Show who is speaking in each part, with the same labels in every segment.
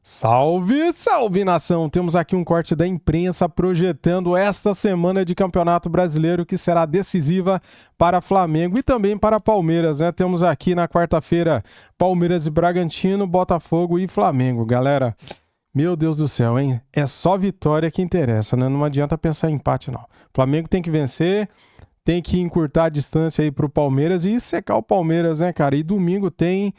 Speaker 1: Salve, salve nação! Temos aqui um corte da imprensa projetando esta semana de Campeonato Brasileiro que será decisiva para Flamengo e também para Palmeiras, né? Temos aqui na quarta-feira Palmeiras e Bragantino, Botafogo e Flamengo, galera. Meu Deus do céu, hein? É só vitória que interessa, né? Não adianta pensar em empate, não. Flamengo tem que vencer, tem que encurtar a distância aí pro Palmeiras e secar o Palmeiras, né, cara? E domingo tem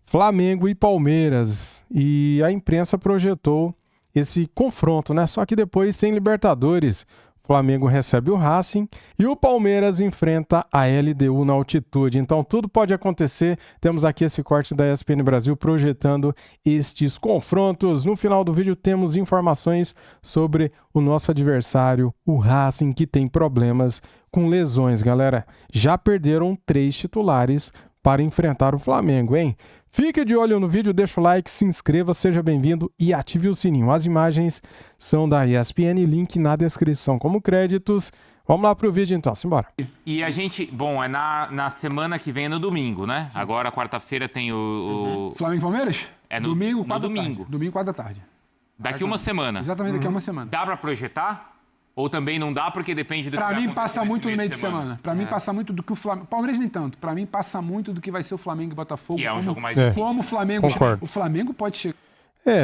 Speaker 1: Flamengo e Palmeiras, e a imprensa projetou esse confronto, né? Só que depois tem Libertadores. O Flamengo recebe o Racing e o Palmeiras enfrenta a LDU na altitude. Então tudo pode acontecer. Temos aqui esse corte da ESPN Brasil projetando estes confrontos. No final do vídeo temos informações sobre o nosso adversário, o Racing, que tem problemas com lesões, galera. Já perderam 3 titulares para enfrentar o Flamengo, hein? Fique de olho no vídeo, deixa o like, se inscreva, seja bem-vindo e ative o sininho. As imagens são da ESPN, link na descrição como créditos. Vamos lá pro vídeo então, simbora.
Speaker 2: E a gente, bom, é na semana que vem, no domingo, né? Sim. Agora, quarta-feira tem o...
Speaker 3: Flamengo e Palmeiras?
Speaker 2: É no
Speaker 3: domingo, 4
Speaker 2: no
Speaker 3: da
Speaker 2: domingo.
Speaker 3: tarde. Domingo, 4 da tarde.
Speaker 2: Daqui uma semana.
Speaker 3: Exatamente, daqui a uma semana.
Speaker 2: Dá pra projetar? Ou também não dá, porque depende do que vai
Speaker 3: Pra mim,
Speaker 2: acontecer
Speaker 3: passa muito no meio de
Speaker 2: semana.
Speaker 3: semana. Pra mim, passa muito do que o Flamengo... Palmeiras nem tanto. Pra mim, passa muito do que vai ser o Flamengo e Botafogo.
Speaker 2: Que é um jogo mais
Speaker 1: difícil.
Speaker 3: Como o Flamengo...
Speaker 1: Concordo.
Speaker 3: O Flamengo pode chegar...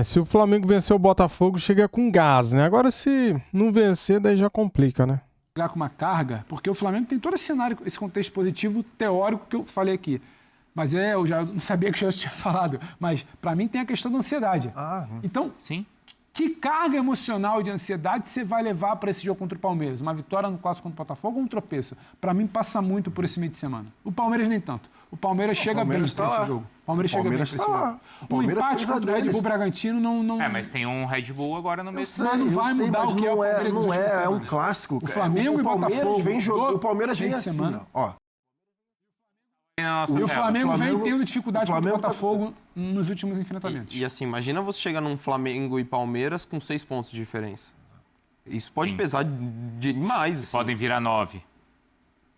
Speaker 1: Se o Flamengo vencer o Botafogo, chega com gás, né? Agora, se não vencer, daí já complica, né?
Speaker 3: Com uma carga, porque o Flamengo tem todo esse cenário, esse contexto positivo teórico que eu falei aqui. Mas eu já não sabia que o Celso tinha falado. Mas, pra mim, tem a questão da ansiedade. Então...
Speaker 2: Sim.
Speaker 3: Que carga emocional de ansiedade você vai levar para esse jogo contra o Palmeiras? Uma vitória no clássico contra o Botafogo ou um tropeço? Para mim, passa muito por esse meio de semana. O Palmeiras nem tanto. O Palmeiras chega bem para esse jogo. O Palmeiras chega bem para esse jogo. O empate contra o Red Bull Bragantino não...
Speaker 2: mas tem um Red Bull agora no mês.
Speaker 3: Mas não vai mudar o que é o Palmeiras.
Speaker 4: Não é um clássico.
Speaker 3: O Flamengo e o Botafogo
Speaker 4: vem jogando. O Palmeiras vem assim,
Speaker 3: semana.
Speaker 4: ó.
Speaker 3: E o Flamengo vem tendo dificuldade contra o Botafogo nos últimos enfrentamentos.
Speaker 5: E assim, imagina você chegar num Flamengo e Palmeiras com 6 pontos de diferença. Isso pode pesar demais. Assim.
Speaker 2: Podem virar 9.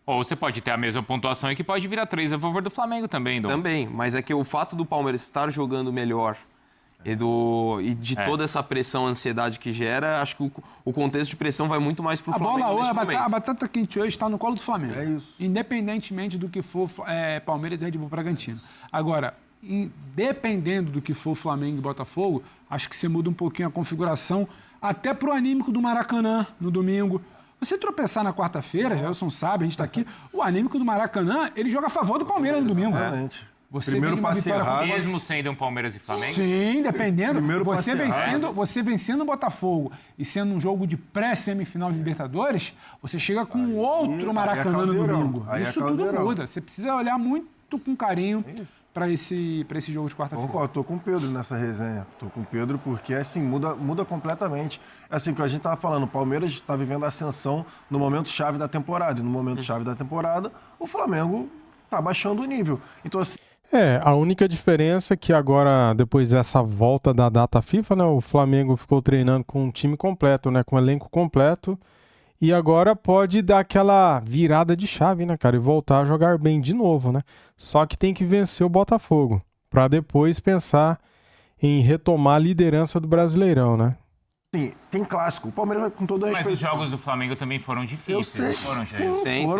Speaker 2: Ou você pode ter a mesma pontuação e que pode virar 3 a favor do Flamengo também, Dom.
Speaker 5: Também, mas é que o fato do Palmeiras estar jogando melhor e de toda essa pressão, ansiedade que gera, acho que o contexto de pressão vai muito mais pro Flamengo.
Speaker 3: A batata quente hoje está no colo do Flamengo.
Speaker 4: É isso.
Speaker 3: Independentemente do que for Palmeiras e Red Bull Bragantino. Agora, dependendo do que for Flamengo e Botafogo, acho que você muda um pouquinho a configuração, até pro anímico do Maracanã no domingo. Você tropeçar na quarta-feira, Gelson sabe, a gente está aqui, o anímico do Maracanã, ele joga a favor do Palmeiras no domingo.
Speaker 4: Exatamente.
Speaker 3: Você
Speaker 4: Primeiro passe errado.
Speaker 2: Mesmo sendo um Palmeiras e Flamengo?
Speaker 3: Sim, dependendo.
Speaker 4: Primeiro
Speaker 3: Você vencendo o Botafogo e sendo um jogo de pré-semifinal de Libertadores, você chega com outro Maracanã no domingo. Isso tudo muda. Você precisa olhar muito com carinho para esse jogo de quarta-feira.
Speaker 4: Tô com o Pedro nessa resenha. Tô com o Pedro porque, assim, muda completamente. Assim, o que a gente estava falando, o Palmeiras está vivendo a ascensão no momento chave da temporada. E no momento chave da temporada, o Flamengo está baixando o nível. Então, assim...
Speaker 1: A única diferença é que agora, depois dessa volta da data FIFA, né, o Flamengo ficou treinando com um time completo, né, com um elenco completo, e agora pode dar aquela virada de chave, né, cara, e voltar a jogar bem de novo, né? Só que tem que vencer o Botafogo, para depois pensar em retomar a liderança do Brasileirão, né?
Speaker 4: Sim, tem clássico. O Palmeiras, com todo respeito...
Speaker 2: Mas os jogos do Flamengo também foram difíceis.
Speaker 4: Foram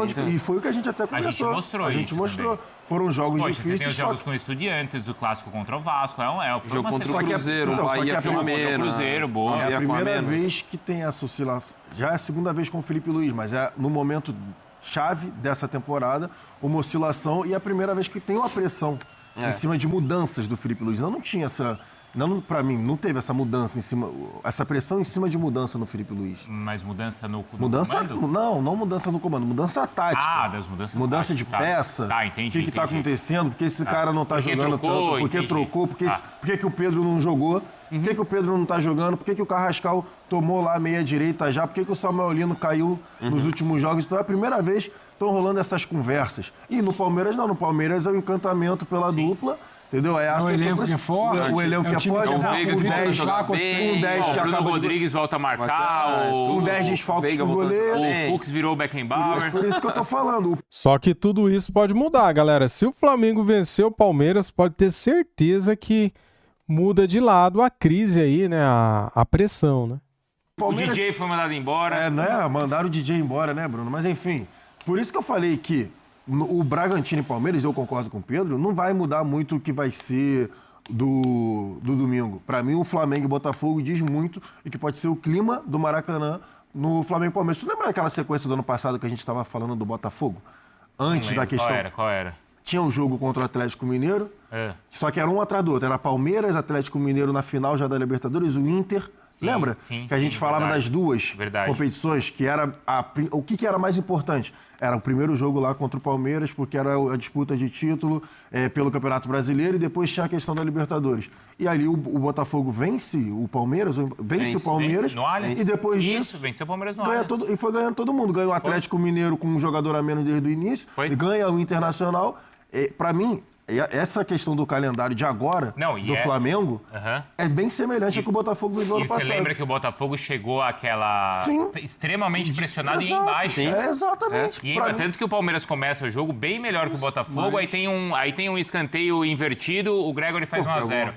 Speaker 4: difíceis. E foi o que a gente até conversou.
Speaker 2: A gente mostrou
Speaker 4: Também. Foram jogos difíceis.
Speaker 2: Você tem os jogos com Estudiantes, o clássico contra o Vasco.
Speaker 5: Jogo contra o Cruzeiro, o Bahia com a menos.
Speaker 4: É a primeira vez que tem essa oscilação. Já é a segunda vez com o Felipe Luiz, mas é no momento chave dessa temporada, uma oscilação, e é a primeira vez que tem uma pressão em cima de mudanças do Felipe Luiz. Não tinha essa... Não, pra mim, não teve essa mudança em cima, essa pressão em cima de mudança no Felipe Luiz.
Speaker 2: Mas mudança no
Speaker 4: comando? Não mudança no comando, mudança tática.
Speaker 2: Das mudanças
Speaker 4: mudança
Speaker 2: táticas,
Speaker 4: de peça. Entendi. O que está acontecendo? Por que esse cara não está jogando
Speaker 2: trocou,
Speaker 4: tanto? Por que trocou? Por que o Pedro não jogou? Por que o Pedro não está jogando? Por que o Carrascal tomou lá a meia-direita já? Por que o Samuel Lino caiu nos últimos jogos? Então é a primeira vez que estão rolando essas conversas. E no Palmeiras não. No Palmeiras é o encantamento pela dupla. Entendeu?
Speaker 3: O elenco que é forte.
Speaker 4: O elenco que é forte.
Speaker 5: O Veiga joga bem.
Speaker 4: Um 10 que
Speaker 2: Bruno
Speaker 4: acaba
Speaker 2: Rodrigues volta a marcar.
Speaker 4: Um 10 desfalques do goleiro.
Speaker 2: O Fux virou o Beckenbauer.
Speaker 4: Por isso que eu tô falando.
Speaker 1: Só que tudo isso pode mudar, galera. Se o Flamengo vencer o Palmeiras, pode ter certeza que muda de lado a crise aí, né? A pressão, né?
Speaker 2: O DJ foi mandado embora.
Speaker 4: Né? Mandaram o DJ embora, né, Bruno? Mas enfim, por isso que eu falei que o Bragantino e Palmeiras, eu concordo com o Pedro, não vai mudar muito o que vai ser do domingo. Para mim, o Flamengo e Botafogo diz muito e que pode ser o clima do Maracanã no Flamengo e Palmeiras. Tu lembra daquela sequência do ano passado que a gente estava falando do Botafogo? Antes da questão...
Speaker 2: Qual era?
Speaker 4: Tinha um jogo contra o Atlético Mineiro, só que era um atrás do outro. Era Palmeiras, Atlético Mineiro na final já da Libertadores, o Inter. Lembra? Que a gente falava das duas competições, que era o que era mais importante? Era o primeiro jogo lá contra o Palmeiras, porque era a disputa de título pelo Campeonato Brasileiro, e depois tinha a questão da Libertadores. E ali o Botafogo vence o Palmeiras, vence o Palmeiras, e depois disso...
Speaker 2: venceu o Palmeiras no Allianz.
Speaker 4: E foi ganhando todo mundo. Ganhou o Atlético Mineiro com um jogador a menos desde o início, e ganha o Internacional. Para mim, essa questão do calendário de agora, do Flamengo, é bem semelhante ao que o Botafogo viveu ano passado.
Speaker 2: E você lembra que o Botafogo chegou àquela... extremamente pressionado e em baixo.
Speaker 4: Exatamente.
Speaker 2: E tanto que o Palmeiras começa o jogo bem melhor que o Botafogo, aí tem um escanteio invertido, o Gregory faz 1-0.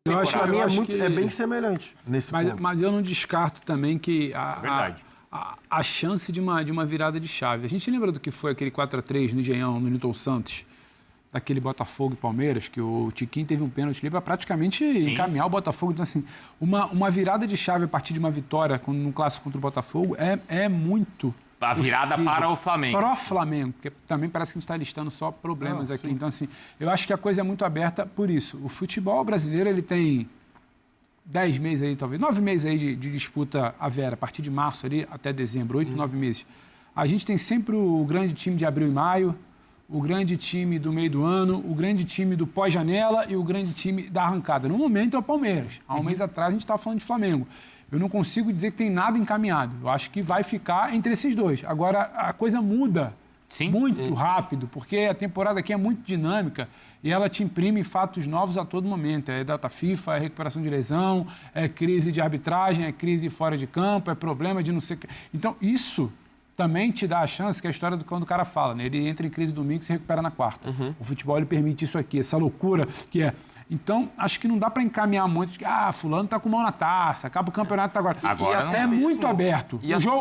Speaker 4: Para mim é bem semelhante nesse ponto.
Speaker 3: Mas eu não descarto também que a chance de uma virada de chave. A gente lembra do que foi aquele 4-3 no Engenhão, no Newton Santos, daquele Botafogo e Palmeiras, que o Tiquinho teve um pênalti ali para praticamente encaminhar o Botafogo. Então, assim, uma virada de chave a partir de uma vitória no clássico contra o Botafogo é muito...
Speaker 2: A virada para o Flamengo.
Speaker 3: Para o Flamengo, porque também parece que a gente está listando só problemas aqui. Então, assim, eu acho que a coisa é muito aberta por isso. O futebol brasileiro, ele tem 10 meses aí, talvez, 9 meses aí de disputa a vera, a partir de março ali até dezembro, 8, 9 meses. A gente tem sempre o grande time de abril e maio, o grande time do meio do ano, o grande time do pós-janela e o grande time da arrancada. No momento é o Palmeiras. Há um mês atrás a gente estava falando de Flamengo. Eu não consigo dizer que tem nada encaminhado. Eu acho que vai ficar entre esses dois. Agora, a coisa muda muito rápido, porque a temporada aqui é muito dinâmica e ela te imprime fatos novos a todo momento. É data FIFA, é recuperação de lesão, é crise de arbitragem, é crise fora de campo, é problema de não sei o que. Então, isso também te dá a chance, que é a história do quando o cara fala, né? Ele entra em crise domingo e se recupera na quarta. O futebol ele permite isso aqui, essa loucura que é... Então, acho que não dá para encaminhar muito, que fulano está com mão na taça, acaba o campeonato agora. E até é muito aberto.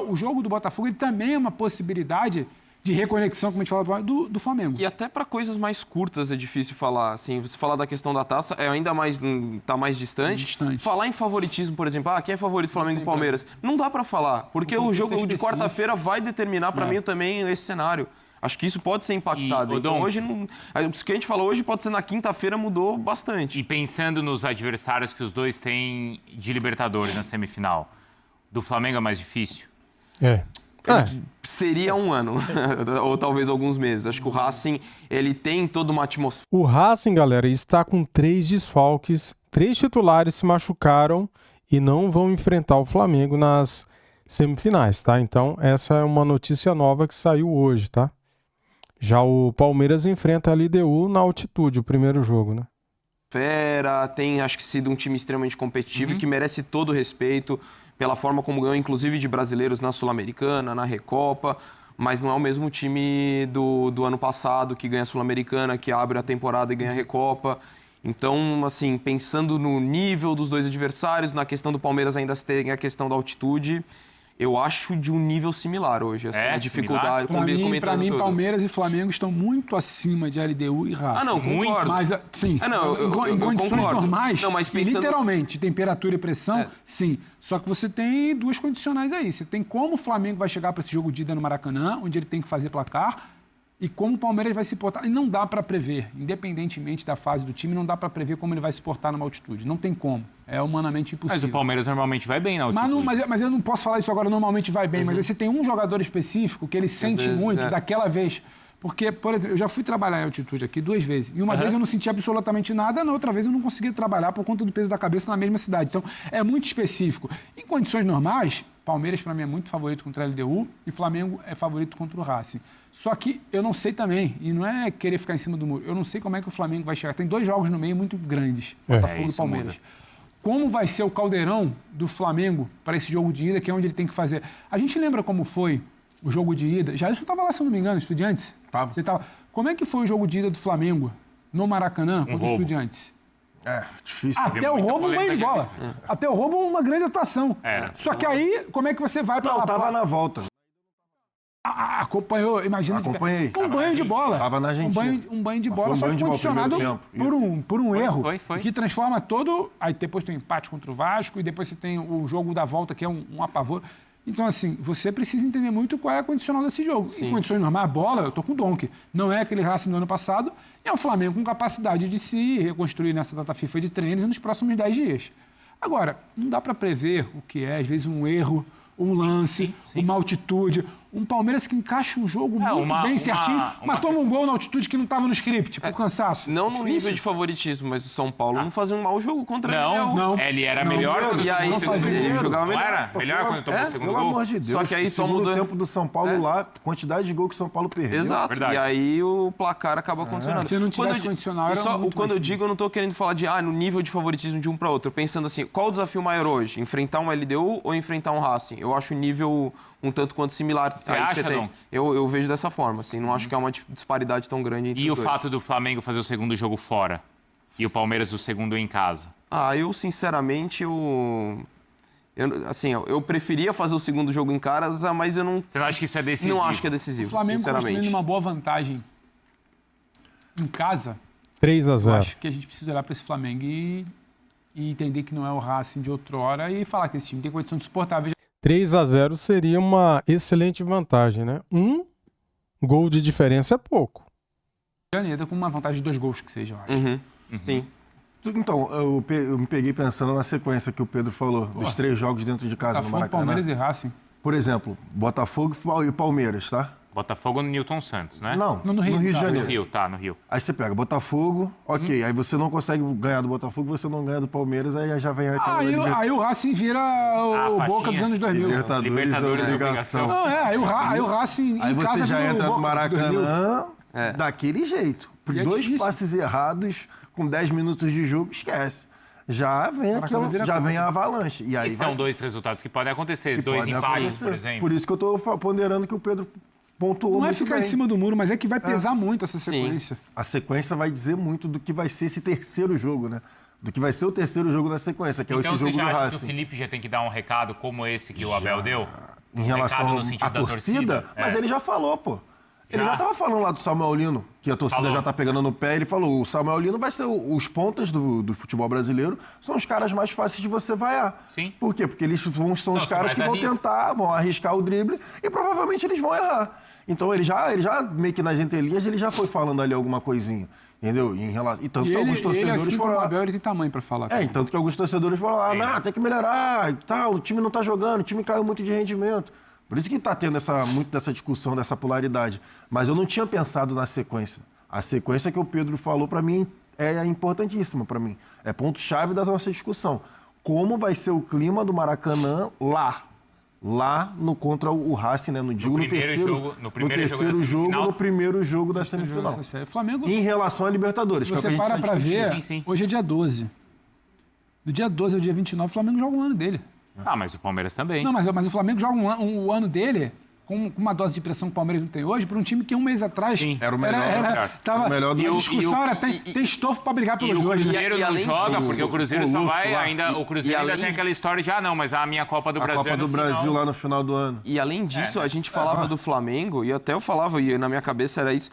Speaker 3: O jogo do Botafogo ele também é uma possibilidade de reconexão, como a gente fala, do Flamengo.
Speaker 5: E até para coisas mais curtas é difícil falar. Assim, você falar da questão da taça é ainda mais, tá mais distante. Falar em favoritismo, por exemplo, quem é favorito Flamengo e Palmeiras? Não dá para falar, porque o jogo de quarta-feira vai determinar para mim também esse cenário. Acho que isso pode ser impactado. Então, hoje, o que a gente falou hoje pode ser na quinta-feira, mudou bastante.
Speaker 2: E pensando nos adversários que os dois têm de Libertadores na semifinal, do Flamengo é mais difícil?
Speaker 5: Seria um ano, ou talvez alguns meses. Acho que o Racing, ele tem toda uma atmosfera.
Speaker 1: O Racing, galera, está com 3 desfalques, 3 titulares se machucaram e não vão enfrentar o Flamengo nas semifinais, tá? Então, essa é uma notícia nova que saiu hoje, tá? Já o Palmeiras enfrenta a LDU na altitude, o primeiro jogo, né?
Speaker 5: Tem, acho que, sido um time extremamente competitivo e que merece todo o respeito pela forma como ganhou, inclusive, de brasileiros na Sul-Americana, na Recopa, mas não é o mesmo time do ano passado, que ganha a Sul-Americana, que abre a temporada e ganha a Recopa. Então, assim, pensando no nível dos dois adversários, na questão do Palmeiras ainda tem a questão da altitude... Eu acho de um nível similar hoje, assim, a dificuldade.
Speaker 3: Para mim, Palmeiras e Flamengo estão muito acima de LDU e Racing.
Speaker 5: Não, concordo.
Speaker 3: Mas, sim, em condições normais, literalmente, temperatura e pressão, sim. Só que você tem duas condicionais aí. Você tem como o Flamengo vai chegar para esse jogo de ida no Maracanã, onde ele tem que fazer placar, e como o Palmeiras vai se portar. E não dá para prever, independentemente da fase do time, não dá para prever como ele vai se portar numa altitude. Não tem como. É humanamente impossível.
Speaker 2: Mas o Palmeiras normalmente vai bem na altitude.
Speaker 3: Mas eu não posso falar isso agora, normalmente vai bem. Mas aí você tem um jogador específico que ele sente muito daquela vez. Porque, por exemplo, eu já fui trabalhar em altitude aqui 2 vezes. E uma vez eu não senti absolutamente nada, na outra vez eu não conseguia trabalhar por conta do peso da cabeça na mesma cidade. Então, é muito específico. Em condições normais, Palmeiras, para mim, é muito favorito contra a LDU e Flamengo é favorito contra o Racing. Só que eu não sei também, e não é querer ficar em cima do muro, eu não sei como é que o Flamengo vai chegar. Tem 2 jogos no meio muito grandes, Botafogo e Palmeiras. Muda. Como vai ser o caldeirão do Flamengo para esse jogo de ida, que é onde ele tem que fazer? A gente lembra como foi o jogo de ida? Já isso estava lá, se eu não me engano, Estudiantes? Você tava. Como é que foi o jogo de ida do Flamengo no Maracanã contra o Estudiantes?
Speaker 4: Difícil.
Speaker 3: Até o roubo, um banho de bola. Até o roubo, uma grande atuação. Só que aí, como é que você vai pra
Speaker 4: Não,
Speaker 3: lá?
Speaker 4: tava na volta.
Speaker 3: Acompanhou, imagina.
Speaker 4: Acompanhei.
Speaker 3: Um banho de bola.
Speaker 4: Tava na Argentina.
Speaker 3: Um banho de
Speaker 4: Mas
Speaker 3: bola,
Speaker 4: foi um
Speaker 3: só
Speaker 4: banho
Speaker 3: que
Speaker 4: de bola,
Speaker 3: condicionado
Speaker 4: primeiro
Speaker 3: por um erro.
Speaker 2: foi.
Speaker 3: Que transforma todo... Aí depois tem o empate contra o Vasco e depois você tem o jogo da volta, que é um apavoro. Então, assim, você precisa entender muito qual é a condicional desse jogo. Em condições normais, a bola, eu tô com o Donk. Não é aquele Racing do ano passado. É o Flamengo com capacidade de se reconstruir nessa data FIFA de treinos nos próximos 10 dias. Agora, não dá para prever o que é, às vezes, um erro, um lance, uma altitude. Um Palmeiras que encaixa um jogo muito bem certinho, mas toma um gol na altitude que não estava no script, por cansaço.
Speaker 5: Não no nível de favoritismo, mas o São Paulo não fazia um mau jogo contra ele.
Speaker 3: Não.
Speaker 2: Ele era melhor.
Speaker 5: E aí, ele jogava melhor.
Speaker 2: Não era? Melhor quando tomou o segundo
Speaker 4: Pelo
Speaker 2: gol?
Speaker 4: amor de Deus.
Speaker 5: Só que aí
Speaker 4: o
Speaker 5: só
Speaker 4: segundo
Speaker 5: mudou.
Speaker 4: tempo do São Paulo lá, quantidade de gol que o São Paulo perdeu.
Speaker 5: Exato.
Speaker 2: Verdade.
Speaker 5: E aí o placar acaba condicionando.
Speaker 3: Se não tivesse condicional, era muito
Speaker 5: Quando eu
Speaker 3: mais
Speaker 5: digo, eu não estou querendo falar de no nível de favoritismo de um para outro. Eu pensando assim, qual o desafio maior hoje? Enfrentar um LDU ou enfrentar um Racing? Eu acho o nível um tanto quanto similar.
Speaker 2: Você acha, Dom?
Speaker 5: Eu vejo dessa forma, assim, não acho que é uma disparidade tão grande entre
Speaker 2: E o
Speaker 5: os dois.
Speaker 2: fato do Flamengo fazer o segundo jogo fora e o Palmeiras o segundo em casa?
Speaker 5: Eu sinceramente, eu preferia fazer o segundo jogo em casa, mas eu não...
Speaker 2: Você não acha que isso é decisivo?
Speaker 5: Não acho que é decisivo,
Speaker 3: O Flamengo
Speaker 5: sinceramente.
Speaker 3: construindo uma boa vantagem em casa,
Speaker 1: 3-0.
Speaker 3: eu acho que a gente precisa olhar para esse Flamengo e entender que não é o Racing de outrora e falar que esse time tem condição de suportar.
Speaker 1: 3-0 seria uma excelente vantagem, né? Um gol de diferença é pouco.
Speaker 3: Caneta com uma vantagem de 2 gols que seja, eu acho.
Speaker 5: Sim.
Speaker 4: Então, eu me peguei pensando na sequência que o Pedro falou, dos 3 jogos dentro de casa no
Speaker 3: Botafogo,
Speaker 4: Maracanã.
Speaker 3: Palmeiras e Racing.
Speaker 4: Por exemplo, Botafogo e Palmeiras, tá?
Speaker 2: Botafogo no Newton Santos, né?
Speaker 4: Não,
Speaker 3: No Rio,
Speaker 4: no Rio de
Speaker 3: tá.
Speaker 2: No
Speaker 4: Janeiro.
Speaker 2: Rio, tá, no Rio.
Speaker 4: Aí você pega Botafogo, ok. Aí você não consegue ganhar do Botafogo, você não ganha do Palmeiras, aí já vem aquela...
Speaker 3: Aí o Racing vira o
Speaker 2: faixinha.
Speaker 3: Boca dos anos 2000.
Speaker 4: Libertadores é obrigação.
Speaker 3: Não, aí o Racing
Speaker 4: Aí
Speaker 3: em
Speaker 4: você
Speaker 3: casa
Speaker 4: já
Speaker 3: vira o
Speaker 4: entra no
Speaker 3: Boca do Rio.
Speaker 4: Maracanã daquele jeito.
Speaker 3: E é
Speaker 4: 2
Speaker 3: difícil.
Speaker 4: passes errados, com 10 minutos de jogo, esquece. Já vem
Speaker 3: Maracanã vira
Speaker 4: já vem
Speaker 3: conta.
Speaker 4: a avalanche. E aí
Speaker 2: E são 2 resultados que podem acontecer.
Speaker 4: que
Speaker 2: 2
Speaker 4: pode
Speaker 2: empates,
Speaker 4: acontecer.
Speaker 2: por exemplo.
Speaker 4: Por isso que eu tô ponderando que o Pedro pontuou
Speaker 3: Não é
Speaker 4: muito
Speaker 3: ficar
Speaker 4: bem.
Speaker 3: em cima do muro, mas é que vai pesar muito essa sequência.
Speaker 4: A sequência vai dizer muito do que vai ser esse terceiro jogo, né? Do que vai ser o terceiro jogo da sequência, que é
Speaker 2: Então
Speaker 4: esse
Speaker 2: você
Speaker 4: jogo
Speaker 2: já
Speaker 4: do
Speaker 2: acha que o
Speaker 4: Racing.
Speaker 2: Felipe já tem que dar um recado como esse que o Abel deu?
Speaker 4: Em relação
Speaker 2: recado no sentido
Speaker 4: à
Speaker 2: da
Speaker 4: torcida, mas
Speaker 2: É.
Speaker 4: ele já falou, pô. Ele
Speaker 2: Já?
Speaker 4: já tava falando lá do Samuel Lino, que a torcida
Speaker 2: Falou.
Speaker 4: já tá pegando no pé. Ele falou, o Samuel Lino vai ser os pontas do futebol brasileiro, são os caras mais fáceis de você vaiar.
Speaker 2: Sim.
Speaker 4: Por quê? Porque eles são os
Speaker 2: os
Speaker 4: caras
Speaker 2: que
Speaker 4: que
Speaker 2: mais
Speaker 4: vão
Speaker 2: arriscam.
Speaker 4: tentar, vão arriscar o drible e provavelmente eles vão errar. Então ele já meio que nas entrelinhas, ele já foi falando ali alguma coisinha, entendeu? Em relação... E tanto
Speaker 3: E
Speaker 4: que alguns
Speaker 3: ele
Speaker 4: torcedores
Speaker 3: assim
Speaker 4: foram
Speaker 3: como o
Speaker 4: lá.
Speaker 3: Abel, ele tem tamanho pra falar.
Speaker 4: E tanto que alguns torcedores foram lá, não, tem que melhorar, e tal, o time não tá jogando, o time caiu muito de rendimento. Por isso que tá tendo muito dessa discussão, dessa polaridade. Mas eu não tinha pensado na sequência. A sequência que o Pedro falou, para mim, é importantíssima para mim. É ponto-chave da nossa discussão. Como vai ser o clima do Maracanã lá contra o Racing, né? No terceiro jogo, no primeiro jogo da semifinal.
Speaker 3: O Flamengo,
Speaker 4: Em relação à Libertadores,
Speaker 3: se
Speaker 4: que é o que a
Speaker 3: você
Speaker 4: gente
Speaker 3: para
Speaker 4: tá
Speaker 3: pra
Speaker 4: discutindo.
Speaker 3: ver,
Speaker 2: Sim.
Speaker 3: hoje é dia 12. Do dia 12 ao dia 29, o Flamengo joga um ano dele.
Speaker 2: Mas o Palmeiras também.
Speaker 3: Não, mas o Flamengo joga um ano dele com uma dose de pressão que o Palmeiras não tem hoje, para um time que um mês atrás
Speaker 4: Era o melhor.
Speaker 3: Tava,
Speaker 4: o melhor do
Speaker 3: a
Speaker 4: mundo.
Speaker 3: discussão era tem estofo para brigar
Speaker 2: E
Speaker 3: pelos
Speaker 2: o
Speaker 3: dois. né?
Speaker 2: Cruzeiro
Speaker 5: E
Speaker 2: não
Speaker 5: além
Speaker 2: joga,
Speaker 5: disso,
Speaker 2: porque o Cruzeiro só
Speaker 4: Luffo
Speaker 2: vai
Speaker 4: lá.
Speaker 2: ainda. O Cruzeiro
Speaker 5: E
Speaker 2: ainda
Speaker 5: além-
Speaker 2: tem aquela história de não, mas a minha Copa do
Speaker 4: A
Speaker 2: Brasil
Speaker 4: Copa
Speaker 2: é no
Speaker 4: do Brasil
Speaker 2: final.
Speaker 4: lá no final do ano.
Speaker 5: E além disso, a gente falava do Flamengo, e até eu falava, e na minha cabeça era isso.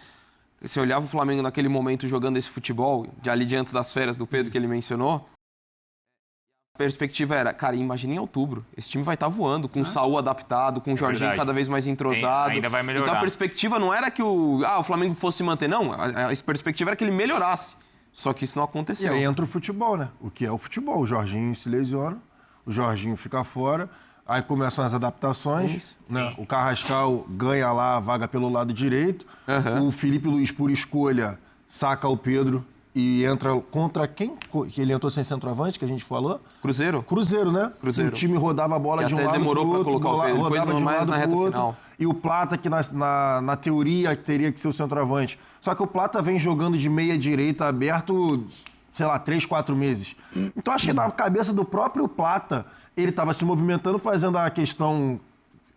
Speaker 5: Você olhava o Flamengo naquele momento jogando esse futebol, ali diante das férias do Pedro que ele mencionou, a perspectiva era, cara, imagina em outubro, esse time vai estar voando, com o Saúl adaptado, com o Jorginho
Speaker 2: verdade.
Speaker 5: cada vez mais entrosado.
Speaker 2: Ainda vai melhorar.
Speaker 5: Então a perspectiva não era que o Flamengo fosse se manter, não. A perspectiva era que ele melhorasse. Só que isso não
Speaker 4: E
Speaker 5: aconteceu.
Speaker 4: aí entra o futebol, né? O que é o futebol? O Jorginho se lesiona, o Jorginho fica fora, aí começam as adaptações,
Speaker 5: Isso,
Speaker 4: né? O Carrascal ganha lá a vaga pelo lado direito, o Felipe Luiz, por escolha, saca o Pedro e entra contra quem? Que ele entrou sem centroavante, que a gente falou?
Speaker 5: Cruzeiro?
Speaker 4: Cruzeiro, né?
Speaker 5: Cruzeiro.
Speaker 4: O time rodava a bola
Speaker 5: Que
Speaker 4: de um
Speaker 5: até
Speaker 4: lado
Speaker 5: demorou
Speaker 4: pro
Speaker 5: pra
Speaker 4: outro,
Speaker 5: colocar o Pedro, depois
Speaker 4: rodava de um
Speaker 5: mais
Speaker 4: lado
Speaker 5: na
Speaker 4: pro
Speaker 5: reta
Speaker 4: outro.
Speaker 5: final.
Speaker 4: E o Plata, que na teoria teria que ser o centroavante. Só que o Plata vem jogando de meia direita aberto, sei lá, 3, 4 meses. Então acho que na cabeça do próprio Plata, ele estava se movimentando, fazendo a questão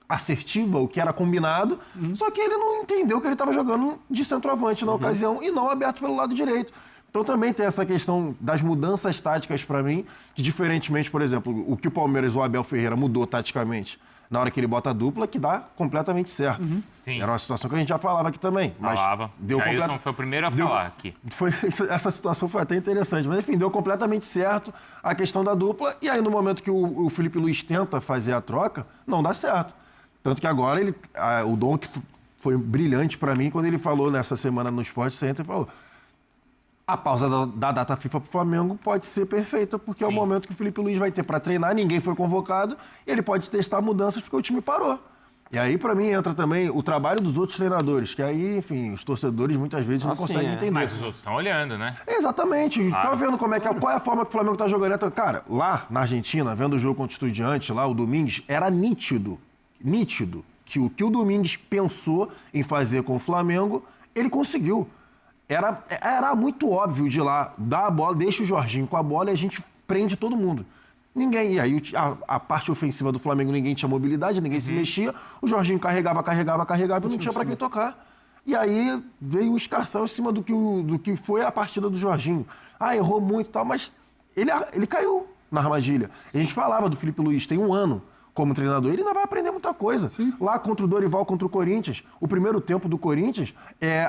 Speaker 4: assertiva, o que era combinado, só que ele não entendeu que ele estava jogando de centroavante na ocasião e não aberto pelo lado direito. Então também tem essa questão das mudanças táticas para mim, que diferentemente, por exemplo, o que o Palmeiras, o Abel Ferreira mudou taticamente na hora que ele bota a dupla, que dá completamente certo.
Speaker 2: Sim.
Speaker 4: Era uma situação que a gente já falava aqui também. Mas deu
Speaker 2: Jailson foi o primeiro a falar aqui.
Speaker 4: Essa situação foi até interessante, mas enfim, deu completamente certo a questão da dupla, e aí no momento que o Felipe Luiz tenta fazer a troca, não dá certo. Tanto que agora o Dom, que foi brilhante para mim, quando ele falou nessa semana no Sport Center, ele falou: a pausa da data FIFA para o Flamengo pode ser perfeita, porque é o momento que o Felipe Luiz vai ter para treinar, ninguém foi convocado, e ele pode testar mudanças porque o time parou. E aí, para mim, entra também o trabalho dos outros treinadores, que aí, enfim, os torcedores muitas vezes não conseguem entender.
Speaker 2: Mas os outros estão olhando, né?
Speaker 4: Exatamente. Tá vendo qual é a forma que o Flamengo tá jogando. Então, cara, lá na Argentina, vendo o jogo contra o Estudiantes, lá o Domingues, era nítido que o Domingues pensou em fazer com o Flamengo, ele conseguiu. Era muito óbvio de lá, dá a bola, deixa o Jorginho com a bola e a gente prende todo mundo. Ninguém. E aí a parte ofensiva do Flamengo, ninguém tinha mobilidade, ninguém se mexia. O Jorginho carregava e não tinha para quem tocar. E aí veio o escarcel em cima do que foi a partida do Jorginho. Errou muito e tal, mas ele caiu na armadilha. A gente falava do Felipe Luiz, tem um ano como treinador, ele ainda vai aprender muita coisa. Sim. Lá contra o Dorival, contra o Corinthians, o primeiro tempo do Corinthians,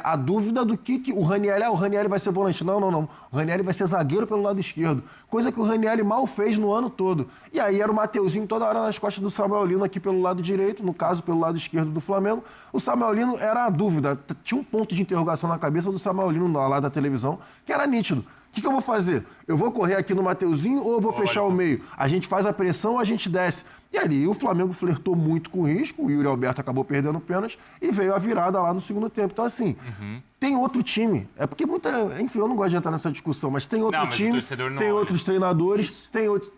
Speaker 4: a dúvida do que o Ranieri... o Ranieri vai ser volante. Não. O Ranieri vai ser zagueiro pelo lado esquerdo. Coisa que o Ranieri mal fez no ano todo. E aí era o Mateuzinho toda hora nas costas do Samuel Lino aqui pelo lado direito, no caso, pelo lado esquerdo do Flamengo. O Samuel Lino era a dúvida. Tinha um ponto de interrogação na cabeça do Samuel Lino lá da televisão, que era nítido. O que eu vou fazer? Eu vou correr aqui no Mateuzinho ou eu vou fechar o meio? A gente faz a pressão ou a gente desce? E ali o Flamengo flertou muito com o risco, o Yuri Alberto acabou perdendo pênalti e veio a virada lá no segundo tempo. Então, assim, tem outro time. É porque enfim, eu não gosto de entrar nessa discussão, mas tem outro time, tem outros treinadores,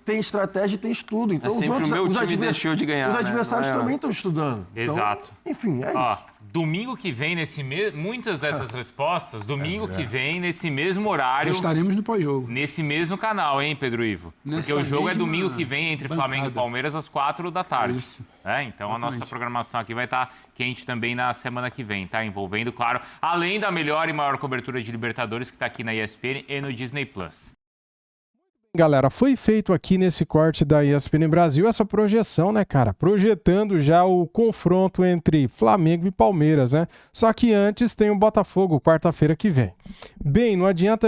Speaker 4: tem estratégia e tem estudo. Então,
Speaker 5: sempre o meu time deixou de ganhar.
Speaker 4: Os adversários também estão estudando.
Speaker 2: Exato.
Speaker 4: Então, enfim, isso.
Speaker 2: Domingo que vem, muitas dessas respostas, domingo que vem, nesse mesmo horário...
Speaker 3: Estaremos no pós-jogo.
Speaker 2: Nesse mesmo canal, hein, Pedro Ivo? Porque o jogo é domingo que vem entre Flamengo e Palmeiras às 4 da tarde.
Speaker 3: Isso.
Speaker 2: Então a nossa programação aqui vai estar quente também na semana que vem, tá? Envolvendo, claro, além da melhor e maior cobertura de Libertadores que está aqui na ESPN e no Disney+.
Speaker 1: Galera, foi feito aqui nesse corte da ESPN Brasil essa projeção, né, cara? Projetando já o confronto entre Flamengo e Palmeiras, né? Só que antes tem o Botafogo, quarta-feira que vem. Bem, não adianta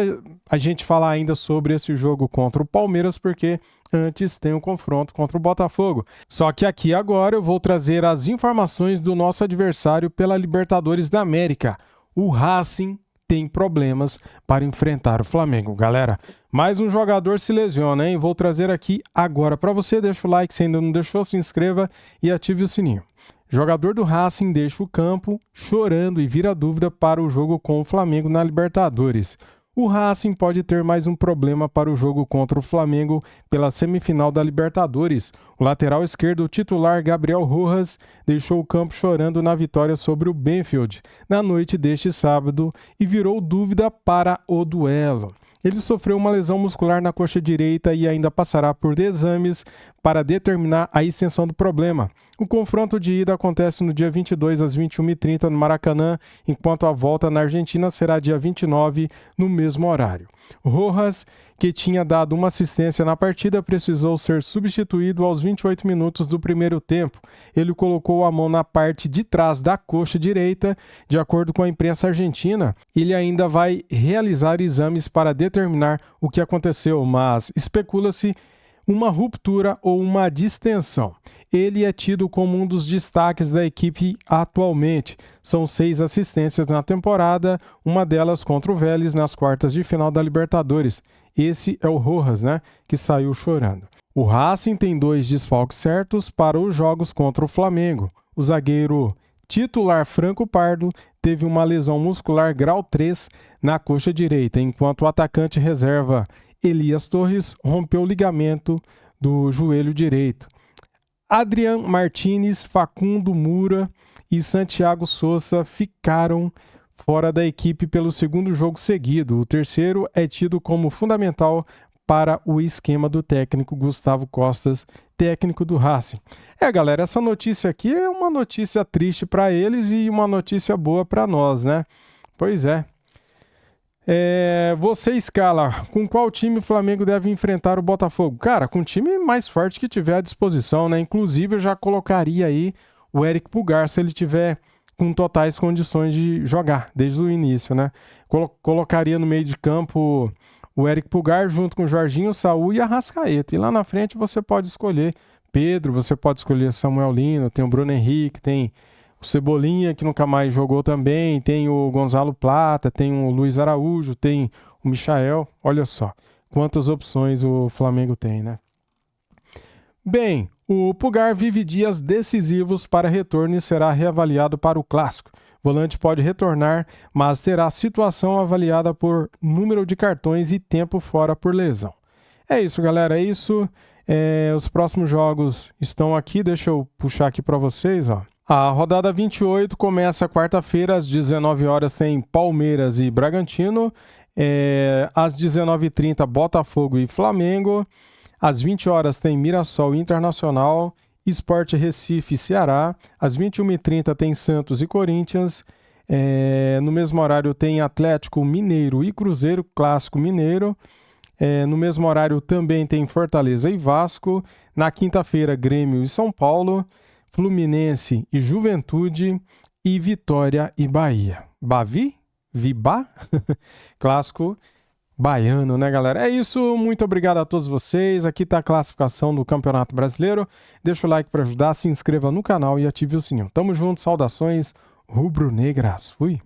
Speaker 1: a gente falar ainda sobre esse jogo contra o Palmeiras, porque antes tem o confronto contra o Botafogo. Só que aqui agora eu vou trazer as informações do nosso adversário pela Libertadores da América. O Racing tem problemas para enfrentar o Flamengo, galera. Mais um jogador se lesiona, hein? Vou trazer aqui agora para você. Deixa o like se ainda não deixou, se inscreva e ative o sininho. Jogador do Racing deixa o campo chorando e vira dúvida para o jogo com o Flamengo na Libertadores. O Racing pode ter mais um problema para o jogo contra o Flamengo pela semifinal da Libertadores. O lateral esquerdo titular Gabriel Rojas deixou o campo chorando na vitória sobre o Banfield na noite deste sábado e virou dúvida para o duelo. Ele sofreu uma lesão muscular na coxa direita e ainda passará por exames para determinar a extensão do problema. O confronto de ida acontece no dia 22 às 21h30 no Maracanã, enquanto a volta na Argentina será dia 29 no mesmo horário. Rojas, que tinha dado uma assistência na partida, precisou ser substituído aos 28 minutos do primeiro tempo. Ele colocou a mão na parte de trás da coxa direita. De acordo com a imprensa argentina, ele ainda vai realizar exames para determinar o que aconteceu, mas especula-se uma ruptura ou uma distensão. Ele é tido como um dos destaques da equipe atualmente. São 6 assistências na temporada, uma delas contra o Vélez nas quartas de final da Libertadores. Esse é o Rojas, né, que saiu chorando. O Racing tem 2 desfalques certos para os jogos contra o Flamengo. O zagueiro titular Franco Pardo teve uma lesão muscular grau 3 na coxa direita, enquanto o atacante reserva Elias Torres rompeu o ligamento do joelho direito. Adrian Martínez, Facundo Mura e Santiago Sousa ficaram fora da equipe pelo segundo jogo seguido. O terceiro é tido como fundamental para o esquema do técnico Gustavo Costas, técnico do Racing. Galera, essa notícia aqui é uma notícia triste para eles e uma notícia boa para nós, né? Pois é. Você escala com qual time o Flamengo deve enfrentar o Botafogo? Cara, com o time mais forte que tiver à disposição, né? Inclusive, eu já colocaria aí o Eric Pulgar, se ele tiver com totais condições de jogar desde o início, né? Colocaria no meio de campo o Eric Pulgar junto com o Jorginho, Saúl e Arrascaeta. E lá na frente você pode escolher Pedro, você pode escolher Samuel Lino, tem o Bruno Henrique, tem o Cebolinha, que nunca mais jogou também, tem o Gonzalo Plata, tem o Luiz Araújo, tem o Michael. Olha só quantas opções o Flamengo tem, né? Bem, o Pulgar vive dias decisivos para retorno e será reavaliado para o Clássico. O volante pode retornar, mas terá a situação avaliada por número de cartões e tempo fora por lesão. É isso, galera, é isso. Os próximos jogos estão aqui, deixa eu puxar aqui para vocês, ó. A rodada 28 começa quarta-feira, às 19 horas tem Palmeiras e Bragantino, às 19h30 Botafogo e Flamengo, às 20 horas tem Mirassol Internacional, Sport Recife e Ceará, às 21h30 tem Santos e Corinthians, no mesmo horário tem Atlético Mineiro e Cruzeiro, Clássico Mineiro, no mesmo horário também tem Fortaleza e Vasco, na quinta-feira Grêmio e São Paulo, Fluminense e Juventude e Vitória e Bahia. Bavi? Vibá? Clássico baiano, né, galera? É isso, muito obrigado a todos vocês. Aqui tá a classificação do Campeonato Brasileiro. Deixa o like para ajudar, se inscreva no canal e ative o sininho. Tamo junto, saudações rubro-negras. Fui!